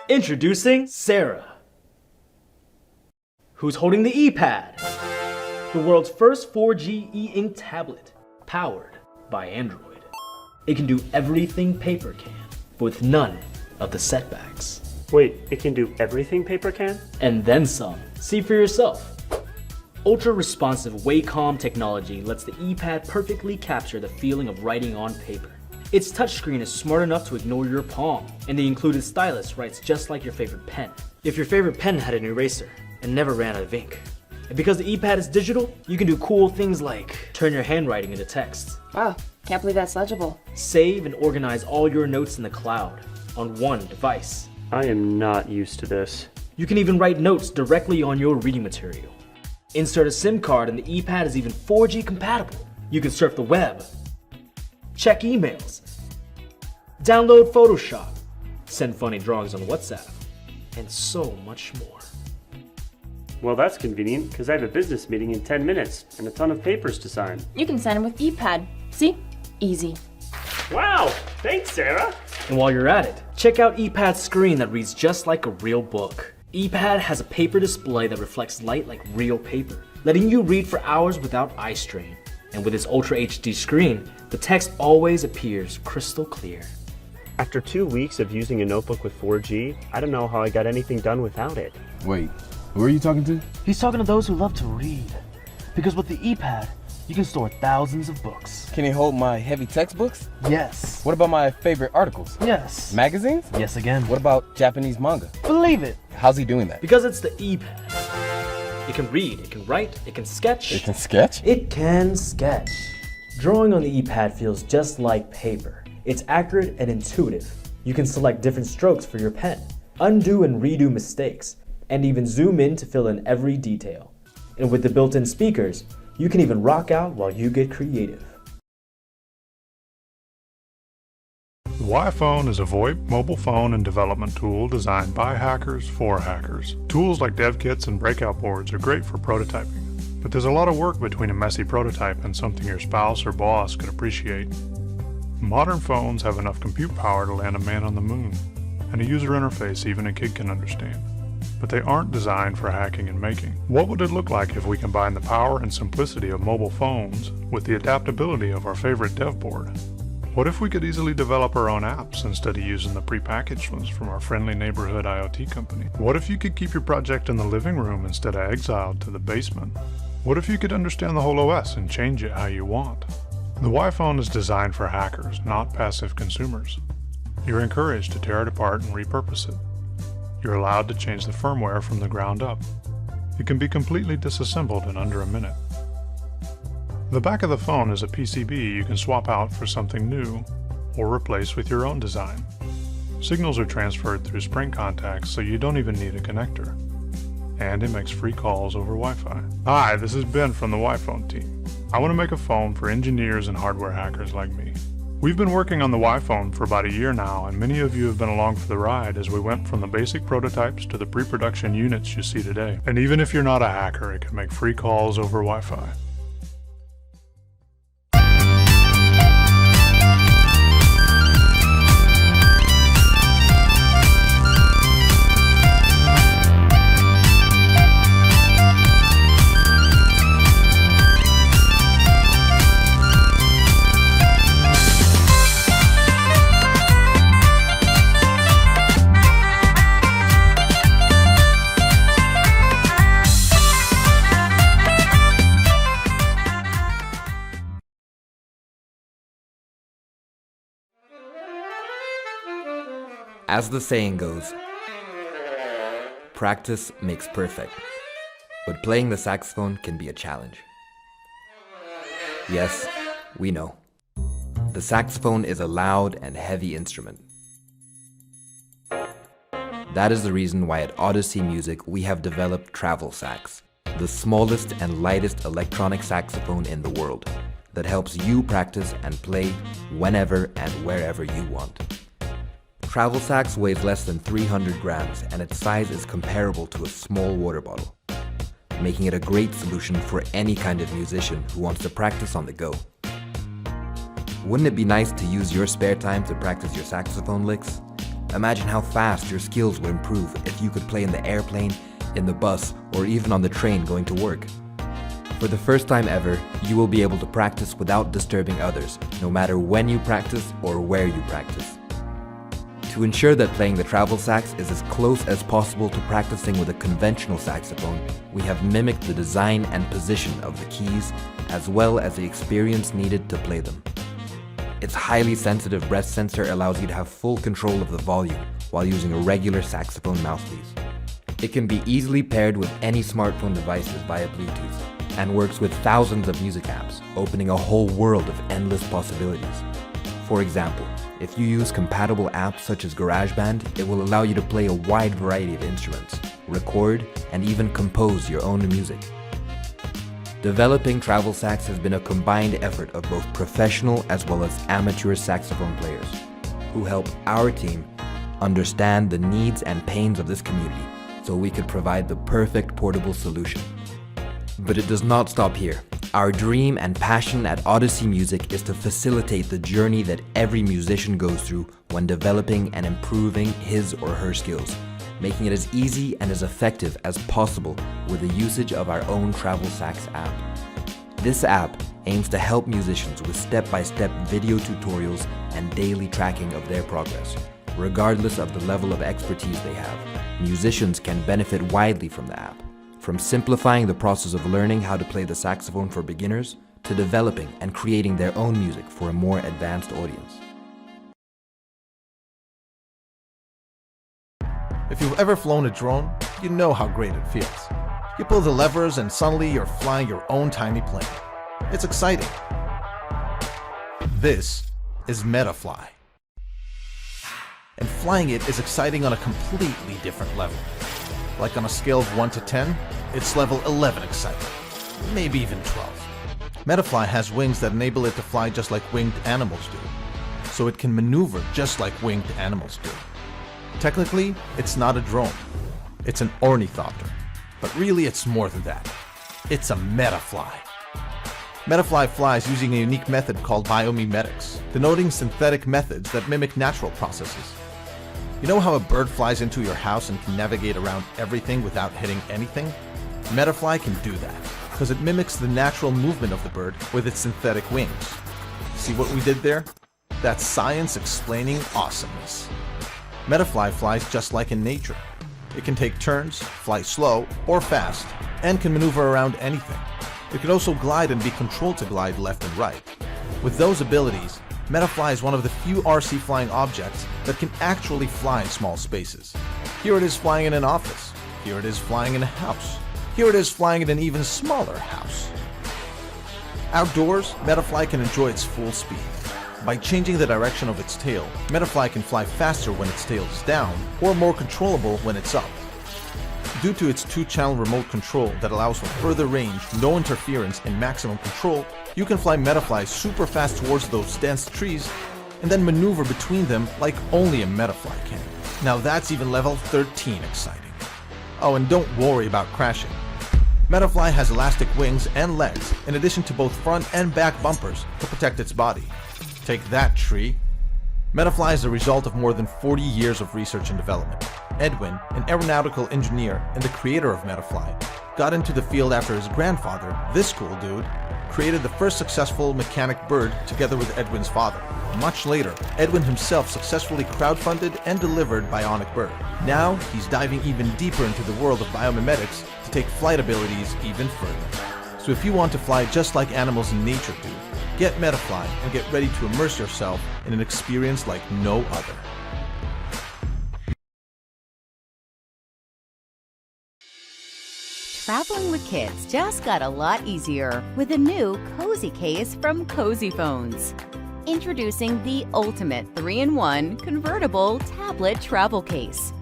Introducing Sarah, who's holding the ePad, the world's first 4G e-ink tablet, powered by Android. It can do everything paper can, but with none of the setbacks. Wait, it can do everything paper can? And then some. See for yourself. Ultra-responsive Wacom technology lets the ePad perfectly capture the feeling of writing on paper. Its touchscreen is smart enough to ignore your palm, and the included stylus writes just like your favorite pen. If your favorite pen had an eraser and never ran out of ink. And because the ePad is digital, you can do cool things like turn your handwriting into text. Wow, can't believe that's legible. Save and organize all your notes in the cloud on one device. I am not used to this. You can even write notes directly on your reading material. Insert a SIM card and the ePad is even 4G compatible. You can surf the web, check emails, download Photoshop, send funny drawings on WhatsApp, and so much more. Well, that's convenient, because I have a business meeting in 10 minutes and a ton of papers to sign. You can sign with ePad. See? Easy. Wow! Thanks, Sarah! And while you're at it, check out ePad's screen that reads just like a real book. ePad has a paper display that reflects light like real paper, letting you read for hours without eye strain. And with its Ultra HD screen, the text always appears crystal clear. After 2 weeks of using a notebook with 4G, I don't know how I got anything done without it. Wait, who are you talking to? He's talking to those who love to read. Because with the ePad, you can store thousands of books. Can he hold my heavy textbooks? Yes. What about my favorite articles? Yes. Magazines? Yes again. What about Japanese manga? Believe it. How's he doing that? Because it's the ePad. It can read, it can write, it can sketch. It can sketch? It can sketch. Drawing on the ePad feels just like paper. It's accurate and intuitive. You can select different strokes for your pen, undo and redo mistakes, and even zoom in to fill in every detail. And with the built-in speakers, you can even rock out while you get creative. The Y-Phone is a VoIP mobile phone and development tool designed by hackers for hackers. Tools like dev kits and breakout boards are great for prototyping, but there's a lot of work between a messy prototype and something your spouse or boss could appreciate. Modern phones have enough compute power to land a man on the moon, and a user interface even a kid can understand. But they aren't designed for hacking and making. What would it look like if we combine the power and simplicity of mobile phones with the adaptability of our favorite dev board? What if we could easily develop our own apps instead of using the prepackaged ones from our friendly neighborhood IoT company? What if you could keep your project in the living room instead of exiled to the basement? What if you could understand the whole OS and change it how you want? The Y-Phone is designed for hackers, not passive consumers. You're encouraged to tear it apart and repurpose it. You're allowed to change the firmware from the ground up. It can be completely disassembled in under a minute. The back of the phone is a PCB you can swap out for something new or replace with your own design. Signals are transferred through Sprint contacts, so you don't even need a connector. And it makes free calls over Wi-Fi. Hi, this is Ben from the Y-Phone team. I want to make a phone for engineers and hardware hackers like me. We've been working on the Y-Phone for about a year now, and many of you have been along for the ride as we went from the basic prototypes to the pre-production units you see today. And even if you're not a hacker, it can make free calls over Wi-Fi. As the saying goes, practice makes perfect, but playing the saxophone can be a challenge. Yes, we know. The saxophone is a loud and heavy instrument. That is the reason why at Odyssey Music we have developed Travel Sax, the smallest and lightest electronic saxophone in the world that helps you practice and play whenever and wherever you want. Travel Sax weighs less than 300 grams and its size is comparable to a small water bottle, making it a great solution for any kind of musician who wants to practice on the go. Wouldn't it be nice to use your spare time to practice your saxophone licks? Imagine how fast your skills would improve if you could play in the airplane, in the bus, or even on the train going to work. For the first time ever, you will be able to practice without disturbing others, no matter when you practice or where you practice. To ensure that playing the travel sax is as close as possible to practicing with a conventional saxophone, we have mimicked the design and position of the keys, as well as the experience needed to play them. Its highly sensitive breath sensor allows you to have full control of the volume while using a regular saxophone mouthpiece. It can be easily paired with any smartphone devices via Bluetooth and works with thousands of music apps, opening a whole world of endless possibilities. For example, if you use compatible apps such as GarageBand, it will allow you to play a wide variety of instruments, record, and even compose your own music. Developing travel sax has been a combined effort of both professional as well as amateur saxophone players, who help our team understand the needs and pains of this community so we could provide the perfect portable solution. But it does not stop here. Our dream and passion at Odyssey Music is to facilitate the journey that every musician goes through when developing and improving his or her skills, making it as easy and as effective as possible with the usage of our own Travel Sax app. This app aims to help musicians with step-by-step video tutorials and daily tracking of their progress. Regardless of the level of expertise they have, musicians can benefit widely from the app. From simplifying the process of learning how to play the saxophone for beginners, to developing and creating their own music for a more advanced audience. If you've ever flown a drone, you know how great it feels. You pull the levers and suddenly you're flying your own tiny plane. It's exciting. This is Metafly. And flying it is exciting on a completely different level. Like on a scale of 1 to 10, it's level 11 exciting, maybe even 12. Metafly has wings that enable it to fly just like winged animals do, so it can maneuver just like winged animals do. Technically, it's not a drone, it's an ornithopter, but really it's more than that. It's a Metafly. Metafly flies using a unique method called biomimetics, denoting synthetic methods that mimic natural processes. You know how a bird flies into your house and can navigate around everything without hitting anything? Metafly can do that, because it mimics the natural movement of the bird with its synthetic wings. See what we did there? That's science explaining awesomeness. Metafly flies just like in nature. It can take turns, fly slow or fast, and can maneuver around anything. It can also glide and be controlled to glide left and right. With those abilities, Metafly is one of the few RC flying objects that can actually fly in small spaces. Here it is flying in an office. Here it is flying in a house. Here it is flying in an even smaller house. Outdoors, Metafly can enjoy its full speed. By changing the direction of its tail, Metafly can fly faster when its tail is down, or more controllable when it's up. Due to its 2-channel remote control that allows for further range, no interference, and maximum control, you can fly Metafly super fast towards those dense trees and then maneuver between them like only a Metafly can. Now that's even level 13 exciting. Oh, and don't worry about crashing. Metafly has elastic wings and legs in addition to both front and back bumpers to protect its body. Take that, tree. Metafly is the result of more than 40 years of research and development. Edwin, an aeronautical engineer and the creator of Metafly, got into the field after his grandfather, this cool dude, created the first successful mechanic bird together with Edwin's father. Much later, Edwin himself successfully crowdfunded and delivered Bionic Bird. Now, he's diving even deeper into the world of biomimetics to take flight abilities even further. So if you want to fly just like animals in nature do, get Metafly and get ready to immerse yourself in an experience like no other. Traveling with kids just got a lot easier with a new Cozy Case from Cozy Phones. Introducing the ultimate 3-in-1 convertible tablet travel case.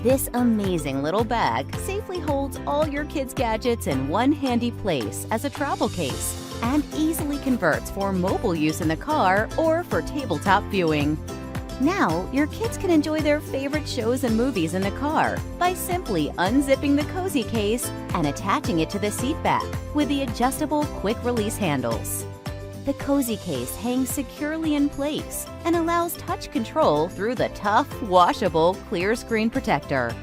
This amazing little bag safely holds all your kids' gadgets in one handy place as a travel case and easily converts for mobile use in the car or for tabletop viewing. Now, your kids can enjoy their favorite shows and movies in the car by simply unzipping the Cozy Case and attaching it to the seat back with the adjustable quick-release handles. The Cozy Case hangs securely in place and allows touch control through the tough, washable, clear screen protector.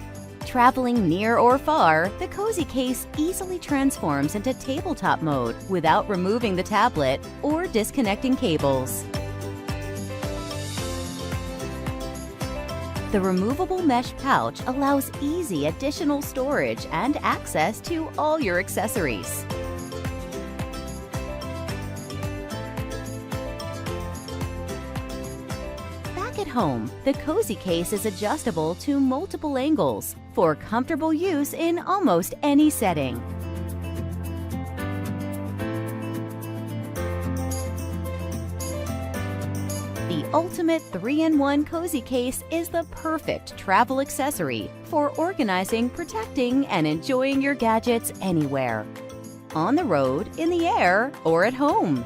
Traveling near or far, the Cozy Case easily transforms into tabletop mode without removing the tablet or disconnecting cables. The removable mesh pouch allows easy additional storage and access to all your accessories. Back at home, the Cozy Case is adjustable to multiple angles for comfortable use in almost any setting. The ultimate 3-in-1 Cozy Case is the perfect travel accessory for organizing, protecting, and enjoying your gadgets anywhere. On the road, in the air, or at home.